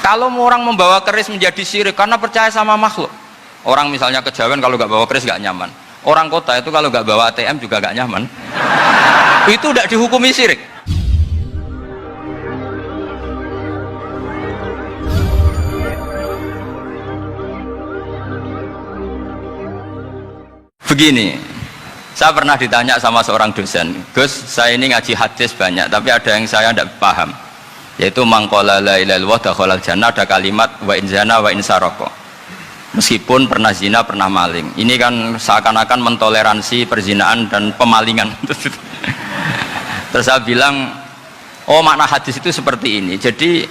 Kalau orang membawa keris menjadi syirik karena percaya sama makhluk. Orang misalnya kejawen kalau nggak bawa keris nggak nyaman. Orang kota itu kalau nggak bawa ATM juga nggak nyaman. Itu tidak dihukumi syirik. Begini, saya pernah ditanya sama seorang dosen, Gus, saya ini ngaji hadis banyak, tapi ada yang saya tidak paham, yaitu mangqala la ilaha illallah dakhalal jannah, ada kalimat wa in zana wa in saroko. Meskipun pernah zina, pernah maling. Ini kan seakan-akan mentoleransi perzinaan dan pemalingan. Terus saya bilang, oh makna hadis itu seperti ini. Jadi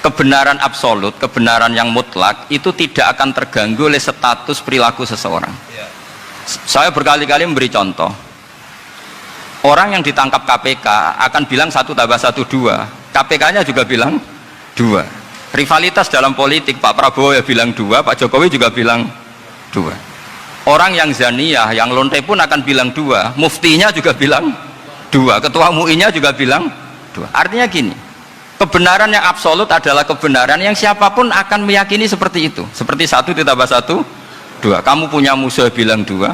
kebenaran absolut, kebenaran yang mutlak itu tidak akan terganggu oleh status perilaku seseorang. Saya berkali-kali memberi contoh. Orang yang ditangkap KPK akan bilang 1 tambah 1 2. KPK-nya juga bilang 2. Rivalitas dalam politik, Pak Prabowo ya bilang 2, Pak Jokowi juga bilang 2. Orang yang zaniyah, yang lonte pun akan bilang 2. Muftinya juga bilang 2. Ketua MUI-nya juga bilang 2. Artinya gini, kebenaran yang absolut adalah kebenaran yang siapapun akan meyakini seperti itu. Seperti 1 ditambah 1 2. Kamu punya musuh bilang 2.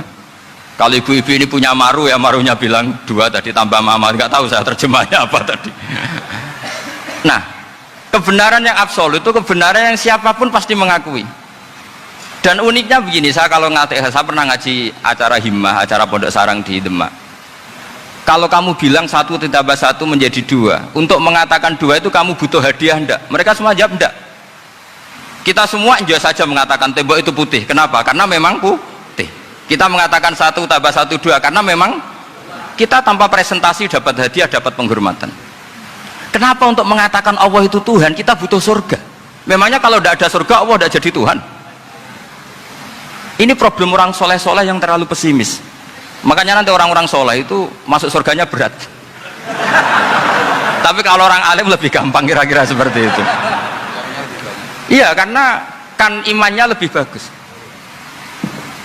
Kalau ibu-ibu ini punya maru, ya marunya bilang 2 tadi tambah mama. Nggak tahu saya terjemahnya apa tadi. Nah, kebenaran yang absolut itu kebenaran yang siapapun pasti mengakui. Dan uniknya begini, saya kalau saya pernah ngaji acara himmah, acara pondok sarang di Demak. Kalau kamu bilang 1 ditambah 1 menjadi 2, untuk mengatakan 2 itu kamu butuh hadiah enggak? Mereka semua jawab enggak. Kita semua enggak saja mengatakan tembok itu putih. Kenapa? Karena memang putih. Kita mengatakan 1 tambah 1 2 karena memang kita tanpa presentasi dapat hadiah, dapat penghormatan. Kenapa untuk mengatakan Allah itu Tuhan kita butuh surga? Memangnya kalau tidak ada surga Allah tidak jadi Tuhan? Ini problem orang soleh-soleh yang terlalu pesimis. Makanya nanti orang-orang soleh itu masuk surganya berat. Tapi kalau orang alim lebih gampang kira-kira seperti itu. Iya, karena kan imannya lebih bagus.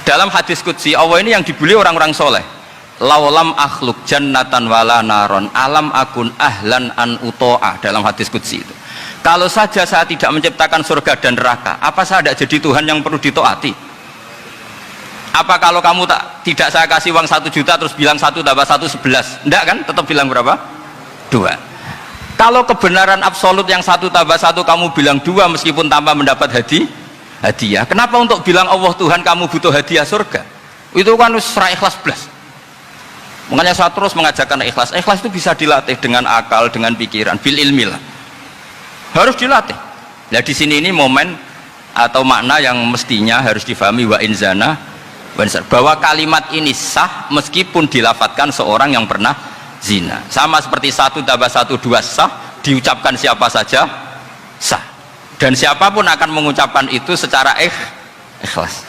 Dalam hadis qudsi Allah ini yang dibuli orang-orang soleh. Laulam akhluk jannatan wala naron alam akun ahlan an uto'ah, dalam hadis qudsi itu. Kalau saja saya tidak menciptakan surga dan neraka, apa saya tidak jadi Tuhan yang perlu ditaati? Apa kalau kamu tidak saya kasih uang 1 juta terus bilang 1 tambah 1 11? Enggak kan? Tetap bilang berapa? 2. Kalau kebenaran absolut yang 1 tambah 1 kamu bilang 2 meskipun tanpa mendapat hadiah, kenapa untuk bilang Allah Tuhan kamu butuh hadiah surga? Itu kan serah ikhlas belas. Makanya saya terus mengajarkan ikhlas. Ikhlas itu bisa dilatih dengan akal, dengan pikiran, bil ilmi lah. Harus dilatih. Nah di sini ini momen atau makna yang mestinya harus difahami wa inzana, bahwa kalimat ini sah meskipun dilafadzkan seorang yang pernah zina. Sama seperti 1 tambah 1 2 sah, diucapkan siapa saja sah. Dan siapapun akan mengucapkan itu secara ikhlas.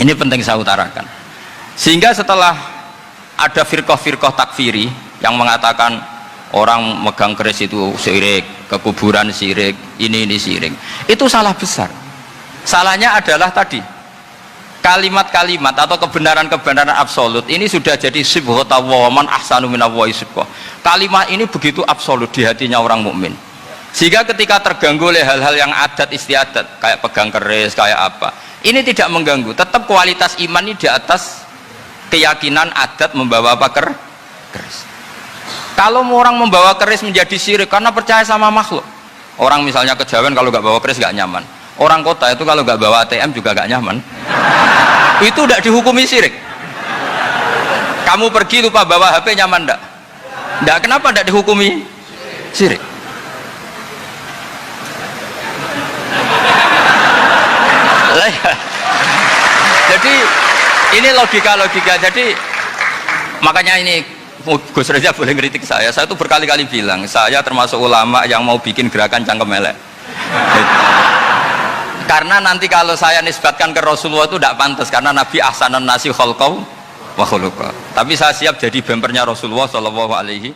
Ini penting saya utarakan. Sehingga setelah ada firqah-firqah takfiri yang mengatakan orang megang keris itu syirik, ke kuburan syirik, ini syirik. Itu salah besar. Salahnya adalah tadi kalimat-kalimat atau kebenaran-kebenaran absolut ini sudah jadi sibghata wa man ahsanu minallahi sibghah. Kalimat ini begitu absolut di hatinya orang mukmin. Sehingga ketika terganggu oleh hal-hal yang adat istiadat kayak pegang keris, kayak apa, ini tidak mengganggu. Tetap kualitas iman ini di atas keyakinan adat membawa apa keris. Kalau orang membawa keris menjadi syirik karena percaya sama makhluk. Orang misalnya kejawen kalau nggak bawa keris nggak nyaman. Orang kota itu kalau nggak bawa ATM juga nggak nyaman. Itu tidak dihukumi syirik. Kamu pergi lupa bawa HP nyaman enggak? Enggak, kenapa tidak dihukumi syirik? Jadi ini logika-logika. Jadi makanya ini Gus Reza boleh ngeritik saya itu berkali-kali bilang saya termasuk ulama yang mau bikin gerakan cangkem elek. Karena nanti kalau saya nisbatkan ke Rasulullah itu tidak pantas, karena Nabi ahsanan nasi khalqau wa khuluqa. Tapi saya siap jadi bempernya Rasulullah sallallahu alaihi